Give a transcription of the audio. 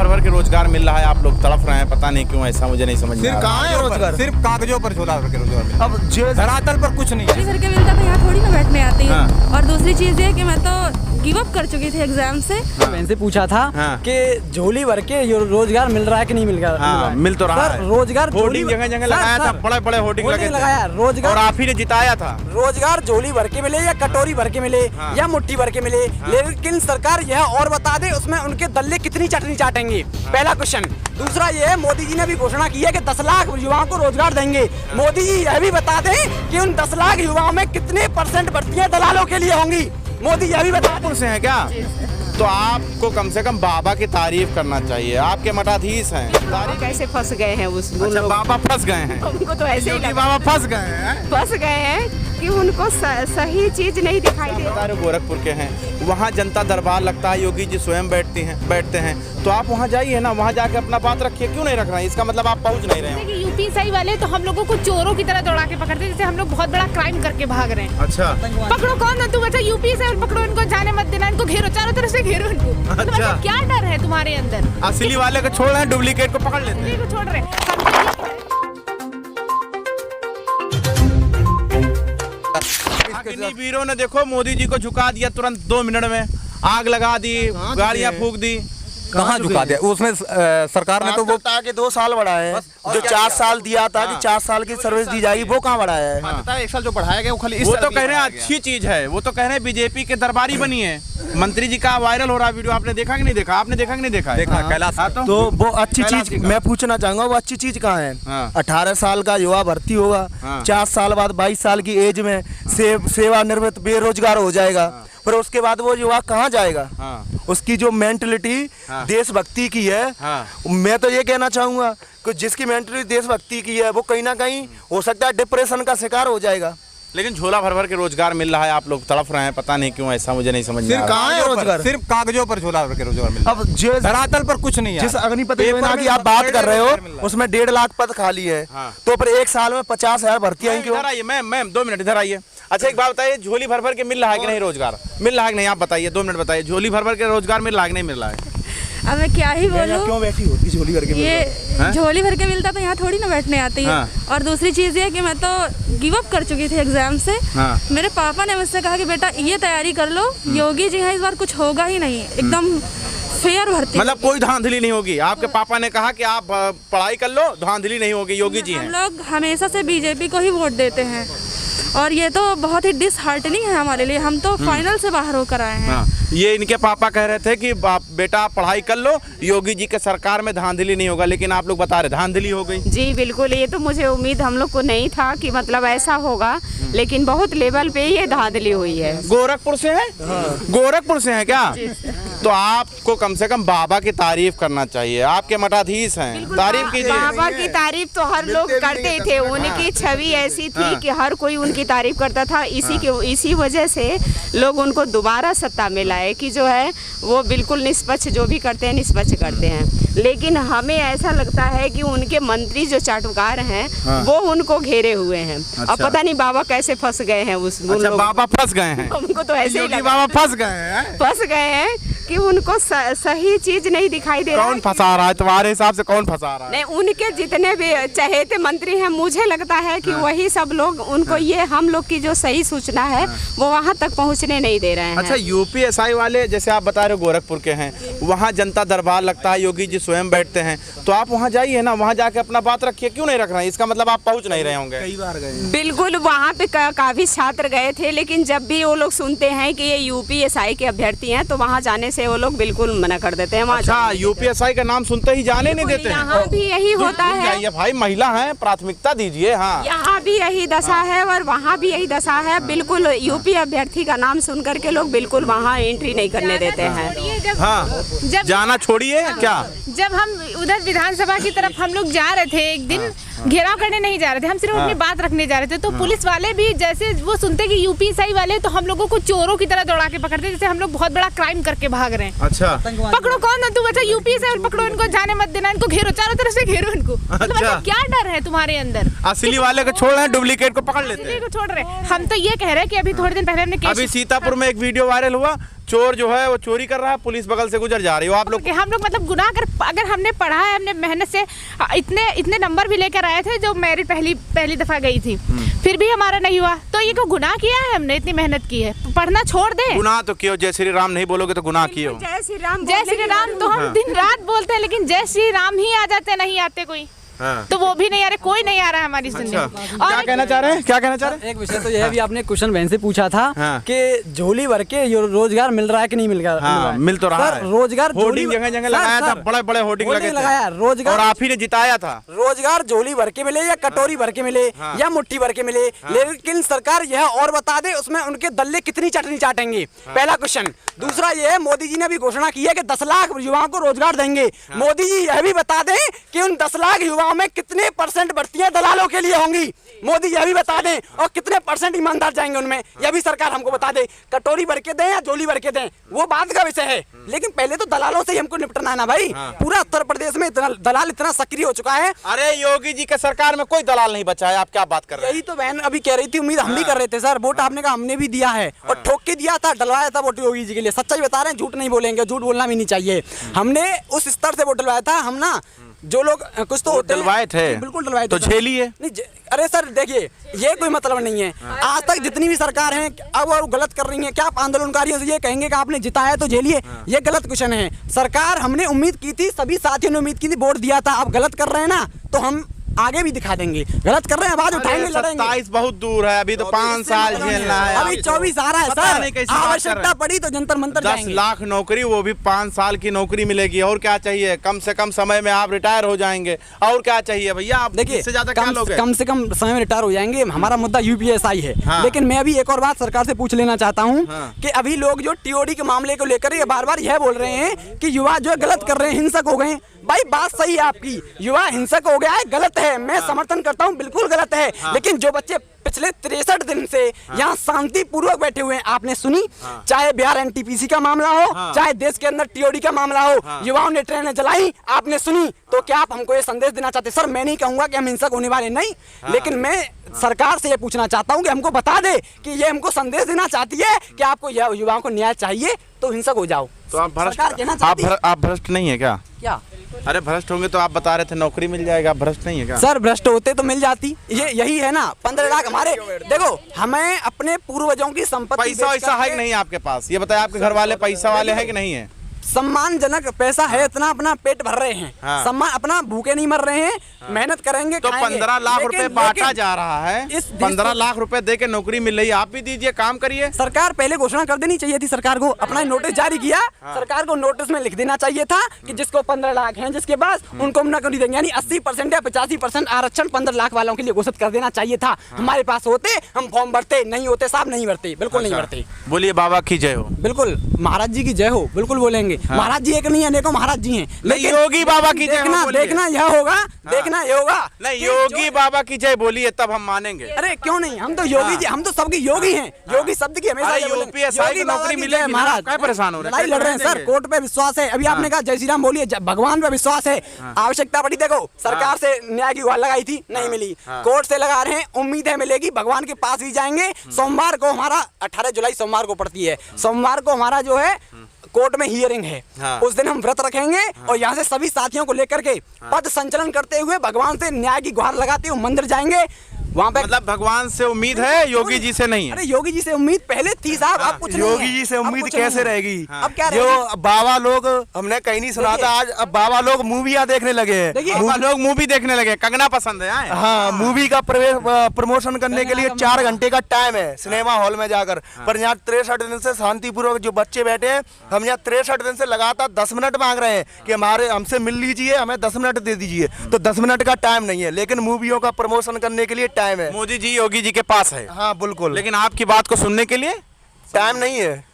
भर भर के रोजगार मिल रहा है, आप लोग तड़प रहे हैं, पता नहीं क्यों ऐसा, मुझे नहीं समझ में आ रहा। कहाँ है रोजगार? सिर्फ कागजों पर झोला भर के रोजगार मिलता है। अब जो धरातल पर कुछ नहीं है। भर के मिलता तो यहाँ थोड़ी ना बैठने आती है। हाँ। और दूसरी चीज ये कि मैं तो गिव अप कर चुकी थी एग्जाम से। मैंने से पूछा था हाँ। कि झोली भर के रोजगार मिल रहा है कि नहीं मिल रहा? हाँ, मिल तो रहा सर, है। रोजगार होर्डिंग जगह जगह लगाया था, बड़े बड़े होर्डिंग लगे थे। लगाया रोजगार, और आप ही ने जिताया था। रोजगार झोली भर के मिले या कटोरी भर के मिले हाँ। या मुट्ठी भर के मिले, लेकिन सरकार यह और बता दे उसमें उनके दल्ले कितनी चटनी चाटेंगे। पहला क्वेश्चन। दूसरा ये है, मोदी जी ने भी घोषणा की है कि 10 लाख युवाओं को रोजगार देंगे। मोदी जी यह भी बता दें कि उन 10 लाख युवाओं में कितने % भर्तियां दलालों के लिए होंगी। मोदी यह भी बता दें। से हैं क्या? तो आपको कम से कम बाबा की तारीफ करना चाहिए, आपके मठाधीश हैं। बाबा कैसे फंस गए हैं उस अच्छा, बाबा फंस गए हैं। उनको तो ऐसे ही योगी लगा बाबा फंस गए हैं। फंस गए हैं कि उनको सही चीज नहीं दिखाई दे बता रहे गोरखपुर के हैं, वहाँ जनता दरबार लगता है, योगी जी स्वयं बैठते हैं, तो आप वहाँ जाइए ना, वहाँ जाके अपना बात रखिए। क्यों नहीं रख रहे हैं? इसका मतलब आप पहुँच नहीं रहे हैं। यूपी सही वाले तो हम लोगों को चोरों की तरह दौड़ा के पकड़ते, जैसे हम लोग बहुत बड़ा क्राइम करके भाग रहे हैं। अच्छा, पकड़ो कौन है तू? अच्छा यूपी से पकड़ो, इनको जाने मत देना, इनको घेरो, चारों तरफ से घेरो इनको। तो मतलब क्या डर है तुम्हारे अंदर? असली वाले को छोड़ रहे हैं, डुप्लीकेट को पकड़ लेते हैं। को छोड़ रहे हैं। वीरों ने देखो मोदी जी को झुका दिया, तुरंत 2 मिनट में आग लगा दी, गाड़ियां फूक दी। कहाँ झुका दिया? उसमें सरकार ने तो वो के 2 साल बढ़ाए, जो 4 साल दिया था कि 4 साल की सर्विस दी जाएगी, वो कहाँ बढ़ाया है? 1 साल जो बढ़ाया गया वो खाली वो तो कह रहे हैं अच्छी चीज है, वो तो कह रहे हैं बीजेपी के दरबारी बनी है। मंत्री जी का वायरल हो रहा वीडियो, आपने देखा कि नहीं देखा? आपने देखा कि नहीं देखा? देखा कैलाश। तो वो अच्छी चीज मैं पूछना चाहूंगा, वो अच्छी चीज कहाँ है? हाँ। 18 साल का युवा भर्ती होगा, 4 साल बाद 22 साल की एज में सेवानिवृत्त बेरोजगार हो जाएगा, पर उसके बाद वो युवा कहाँ जाएगा? उसकी जो मेंटलिटी देशभक्ति की है, मैं तो ये कहना चाहूंगा कि जिसकी मेंटलिटी देशभक्ति की है वो कहीं ना कहीं हो सकता है डिप्रेशन का शिकार हो जाएगा। लेकिन झोला भर भर के रोजगार मिल रहा है, आप लोग तड़प रहे हैं, पता नहीं क्यों ऐसा, मुझे नहीं समझ में आ रहा। कहाँ है रोजगार? सिर्फ कागजों पर झोला भर के रोजगार मिलता है। अब जो धरातल पर कुछ नहीं है। जिस अग्निपथ योजना की आप बात कर रहे हो उसमें 1.5 लाख पद खाली है, तो पर 1 साल में 50,000 भर्तियां क्यों? इधर आइए मैम 2 मिनट इधर आइए। अच्छा, एक बात बताइए, झोली भर भर के मिल रहा है कि नहीं रोजगार? मिल रहा है कि नहीं? आप बताइए, 2 मिनट बताइए, झोली भर भर के रोजगार मिल रहा है कि नहीं मिल रहा है? अब मैं क्या ही बोलूं, क्यों बैठी होती झोली भर के? ये झोली भर के मिलता तो यहाँ थोड़ी ना बैठने आती है। और दूसरी चीज ये कि मैं तो गिव अप कर चुकी थी एग्जाम से। मेरे पापा ने मुझसे कहा कि बेटा ये तैयारी कर लो, योगी जी हैं, इस बार कुछ होगा ही नहीं, एकदम फेयर भर्ती। मतलब कोई धांधली नहीं होगी? आपके पापा ने कहा कि आप पढ़ाई कर लो, धांधली नहीं होगी, योगी जी हैं। हम लोग हमेशा से बीजेपी को ही वोट देते हैं और ये तो बहुत ही डिसहार्टनिंग है हमारे लिए। हम तो फाइनल से बाहर होकर आए हैं। ये इनके पापा कह रहे थे कि बेटा आप पढ़ाई कर लो, योगी जी के सरकार में धांधली नहीं होगा, लेकिन आप लोग बता रहे धांधली हो गई। जी बिल्कुल, ये तो मुझे उम्मीद हम लोग को नहीं था कि मतलब ऐसा होगा, लेकिन बहुत लेवल पे ये धांधली हुई है। गोरखपुर से है? गोरखपुर से है क्या? तो आपको कम से कम बाबा की तारीफ करना चाहिए, आपके मठाधीश हैं, तारीफ कीजिए। बाबा की तारीफ तो हर लोग करते थे, उनकी छवि ऐसी थी कि हर कोई उनकी तारीफ करता था। इसी वजह से लोग उनको दोबारा सत्ता में लाए कि जो है वो बिल्कुल निष्पक्ष, जो भी करते हैं निष्पक्ष करते हैं। लेकिन हमें ऐसा लगता है कि उनके मंत्री जो चाटुकार हैं वो उनको घेरे हुए हैं। अब पता नहीं बाबा कैसे फंस गए हैं उस। अच्छा, बाबा फंस गए हैं? उनको तो ऐसे ही लगा बाबा फंस गए हैं कि उनको सही चीज नहीं दिखाई दे रहा। कौन फंसा रहा है तुम्हारे हिसाब से? कौन फंसा रहा है? नहीं, उनके जितने भी चहेते मंत्री हैं, मुझे लगता है कि वही सब लोग उनको ये हम लोग की जो सही सूचना है वो वहाँ तक पहुँचने नहीं दे रहे हैं। अच्छा, यूपीएसआई वाले जैसे आप बता रहे हो गोरखपुर के हैं, वहाँ जनता दरबार लगता है, योगी जी स्वयं बैठते हैं, तो आप वहाँ जाइए ना, वहाँ जाके अपना बात रखिए। क्यों नहीं रख रहे हैं? इसका मतलब आप पहुँच नहीं रहे होंगे। कई बार गए। बिल्कुल, वहाँ पे काफी छात्र गए थे, लेकिन जब भी वो लोग सुनते हैं कि ये यूपीएसआई के अभ्यर्थी हैं तो वहाँ जाने से वो लोग बिल्कुल मना कर देते हैं। अच्छा, यूपीएसआई का नाम सुनते ही जाने नहीं देते हैं? यहाँ भी यही होता है भाई, महिला है, प्राथमिकता दीजिए। हाँ, यहाँ भी यही दशा है और वहाँ भी यही दशा है। बिल्कुल यूपी अभ्यर्थी का नाम सुन करके लोग बिल्कुल वहाँ एंट्री नहीं करने देते हैं। हाँ, जाना छोड़िए क्या। जब हम उधर विधानसभा की तरफ हम लोग जा रहे थे, एक दिन घेराव करने नहीं जा रहे थे, हम सिर्फ अपनी बात रखने जा रहे थे, तो पुलिस वाले भी जैसे वो सुनते कि यूपीएसआई वाले, तो हम लोगों को चोरों की तरह दौड़ा के पकड़ते, जैसे हम लोग बहुत बड़ा क्राइम करके भाग रहे हैं। अच्छा, पकड़ो कौन है तू? अच्छा यूपीएसआई पकड़ो, इनको जाने मत देना, इनको घेरो, चारों तरफ से घेरो इनको। मतलब क्या डर है तुम्हारे अंदर? असली वाले को छोड़ रहे हैं, डुप्लीकेट को पकड़ लेते हैं। को छोड़ रहे हैं। हम तो ये कह रहे हैं कि अभी थोड़े दिन पहले हमने अभी सीतापुर में एक वीडियो वायरल हुआ, चोर जो है वो चोरी कर रहा है, पुलिस बगल से गुजर जा रही हो, आप लोग हम लोग मतलब गुनाह अगर हमने पढ़ा है, हमने मेहनत से इतने नंबर भी लेकर आए थे, जो मेरिट पहली दफा गई थी, फिर भी हमारा नहीं हुआ, तो ये को गुनाह किया है? हमने इतनी मेहनत की है, पढ़ना छोड़ दे। गुनाह तो किया, जय श्री राम नहीं बोलोगे तो गुनाह किए हो। जय श्री राम तो हम दिन रात बोलते हैं, लेकिन जय श्री राम ही आ जाते, नहीं आते कोई। तो वो भी नहीं आ रहे, कोई नहीं आ रहा है हमारी सुनने। क्या कहना चाह रहे हैं, क्या कहना चाह रहे हैं? एक विषय तो यह भी आपने क्वेश्चन बहन से पूछा था हाँ। कि झोली भर के रोजगार मिल रहा है कि नहीं मिल रहा हाँ, मिल तो रहा है। रोजगार होर्डिंग जगह जगह लगाया था, बड़े बड़े होर्डिंग लगे थे, लगाया रोजगार, और आप ही ने जिताया था। रोजगार झोली भर के मिले या कटोरी भर के मिले या मुट्ठी भर के मिले, लेकिन सरकार यह और बता दे उसमें उनके दल्ले कितनी चटनी चाटेंगे, पहला क्वेश्चन। दूसरा ये है, मोदी जी ने भी घोषणा की है कि 10 लाख युवाओं को रोजगार देंगे। मोदी जी यह भी बता दें कि उन 10 लाख युवाओं में कितने % भर्तियां दलालों के लिए होंगी, मोदी यह भी बता दें, और कितने % ईमानदार जाएंगे उनमें, यह भी सरकार हमको बता दे। कटोरी भर के दें या झोली भर के दें वो बात का विषय है, लेकिन पहले तो दलालों से ही हमको निपटना है ना भाई। पूरा उत्तर प्रदेश में दलाल इतना सक्रिय हो चुका है। अरे योगी जी के सरकार में कोई दलाल नहीं बचा है, आप क्या बात कर रहे हैं? यही तो बहन अभी कह रही थी, उम्मीद हम भी कर रहे थे सर। वोट आपने कहा हमने भी दिया है, और ठोक के दिया था, डलवाया था वोट योगी जी के लिए। सच्चाई बता रहे हैं, झूठ नहीं बोलेंगे, झूठ बोलना भी नहीं चाहिए। हमने उस स्तर से वोट डलवाया था। हम ना जो लोग कुछ तो होते डलवाए थे, बिल्कुल डलवाए थे, तो झेलिए। नहीं अरे सर देखिए, ये कोई मतलब नहीं है। आज तक जितनी भी सरकार हैं अब वो गलत कर रही हैं, क्या आप आंदोलनकारियों से ये कहेंगे कि आपने जिताया तो झेलिए? ये गलत क्वेश्चन है। सरकार हमने उम्मीद की थी, सभी साथियों ने उम्मीद की थी, वोट दिया था। आप गलत कर रहे हैं ना, तो हम आगे भी दिखा देंगे। गलत कर रहे हैं, आवाज उठाएंगे, लड़ेंगे। 27 बहुत दूर है, अभी तो 5 साल झेलना है। अभी 24 आ रहा है सर, आवश्यकता पड़ी तो जंतर मंतर 10 लाख नौकरी, वो भी 5 साल की नौकरी मिलेगी। और क्या चाहिए? कम से कम समय में आप रिटायर हो जाएंगे, और क्या चाहिए भैया? आप देखिए, इससे ज्यादा क्या लोगे? कम से कम समय में रिटायर हो जाएंगे। हमारा मुद्दा यूपीएसआई है। हाँ। लेकिन मैं अभी एक और बात सरकार से पूछ लेना चाहता हूँ कि अभी लोग जो टीओडी के मामले को लेकर ये बार बार यह बोल रहे हैं कि युवा जो गलत कर रहे हैं, हिंसक हो गए। भाई बात सही है आपकी, युवा हिंसक हो गया है, गलत है, मैं समर्थन करता हूँ, बिल्कुल गलत है। लेकिन जो बच्चे पिछले 63 दिन से यहाँ शांति पूर्वक बैठे हुए हैं, आपने सुनी? चाहे बिहार एनटीपीसी का मामला हो, चाहे देश के अंदर टीओडी का मामला हो, युवाओं ने ट्रेनें जलाई, आपने सुनी? तो क्या आप हमको ये संदेश देना चाहते? सर मैं नहीं कहूंगा कि हम हिंसक होने वाले नहीं, लेकिन मैं सरकार से ये पूछना चाहता हूँ कि हमको बता दे कि ये हमको संदेश देना चाहती है कि आपको युवाओं को न्याय चाहिए तो हिंसक हो जाओ। तो आप भ्रष्ट, आप भ्रष्ट नहीं है क्या? क्या? अरे भ्रष्ट होंगे तो आप बता रहे थे नौकरी मिल जाएगा, आप भ्रष्ट नहीं है क्या? सर भ्रष्ट होते तो मिल जाती, ये यही है ना। 15 लाख हमारे, देखो हमें अपने पूर्वजों की संपत्ति, पैसा वैसा है कि नहीं आपके पास? ये बताया, आपके घर वाले पैसा वाले हैं कि नहीं है? सम्मानजनक पैसा है, इतना अपना पेट भर रहे हैं। हाँ। सम्मान, अपना भूखे नहीं मर रहे हैं, मेहनत करेंगे, तो खाएंगे। 15 लाख रुपए बांटा जा रहा है, इस 15 लाख रुपए दे के नौकरी मिल रही है, आप भी दीजिए, काम करिए। सरकार पहले घोषणा कर देनी चाहिए थी, सरकार को अपना नोटिस जारी किया। सरकार को नोटिस में लिख देना चाहिए था कि जिसको 15 लाख हैं, जिसके पास, उनको हम नौकरी देंगे। यानी 80% या 85% आरक्षण 15 लाख वालों के लिए घोषित कर देना चाहिए था। हमारे पास होते, हम फॉर्म भरते, नहीं होते साहब, नहीं भरते, बिल्कुल नहीं भरते। बोलिए बाबा की जय हो। बिल्कुल, महाराज जी की जय हो, बिल्कुल बोलेंगे। महाराज जी एक नहीं, अनेकों महाराज जी हैं, लेकिन योगी बाबा की जय हो बोलिए। देखना यह होगा, देखना ये होगा। नहीं, योगी बाबा की जय बोलिए, तब हम मानेंगे। अरे क्यों नहीं, हम तो योगी जी, हम तो सबके योगी हैं। योगी शब्द की हमेशा यूपीएसआई की नौकरी मिलेगी, महाराज क्या परेशान हो रहे हैं? लड़ रहे हैं सर, कोर्ट पे विश्वास है। अभी आपने कहा जय श्री राम बोलिए, भगवान पे विश्वास है। आवश्यकता पड़ी, देखो सरकार से न्याय की गुहार लगाई थी, नहीं मिली, कोर्ट से लगा रहे हैं, उम्मीद है मिलेगी। भगवान के पास भी जाएंगे। सोमवार को हमारा 18 जुलाई सोमवार को पड़ती है, सोमवार को हमारा जो है कोर्ट में हियरिंग है। उस दिन हम व्रत रखेंगे और यहाँ से सभी साथियों को लेकर के पद संचलन करते हुए भगवान से न्याय की गुहार लगाते हुए मंदिर जाएंगे। वहाँ पे मतलब भगवान से उम्मीद है, योगी जी से नहीं है। अरे योगी जी से उम्मीद पहले थी साहब, अब कुछ नहीं है। योगी जी से उम्मीद कैसे रहेगी? अब क्या जो बाबा लोग, हमने कहीं नहीं सुना था, आज अब बाबा लोग मूवियाँ देखने लगे हैं। देखिए, लोग मूवी देखने लगे, कंगना पसंद है। हाँ, मूवी का प्रमोशन करने के लिए 4 घंटे का टाइम है सिनेमा हॉल में जाकर। पर यहाँ 63 दिन से शांतिपूर्वक जो बच्चे बैठे हैं, हम यहाँ 63 दिन से लगातार 10 मिनट मांग रहे हैं कि हमारे हमसे मिल लीजिए, हमें 10 मिनट दे दीजिए। तो 10 मिनट का टाइम नहीं है, लेकिन मूवियों का प्रमोशन करने के लिए टाइम है। मोदी जी योगी जी के पास है। हाँ बिल्कुल, लेकिन आपकी बात को सुनने के लिए टाइम नहीं है।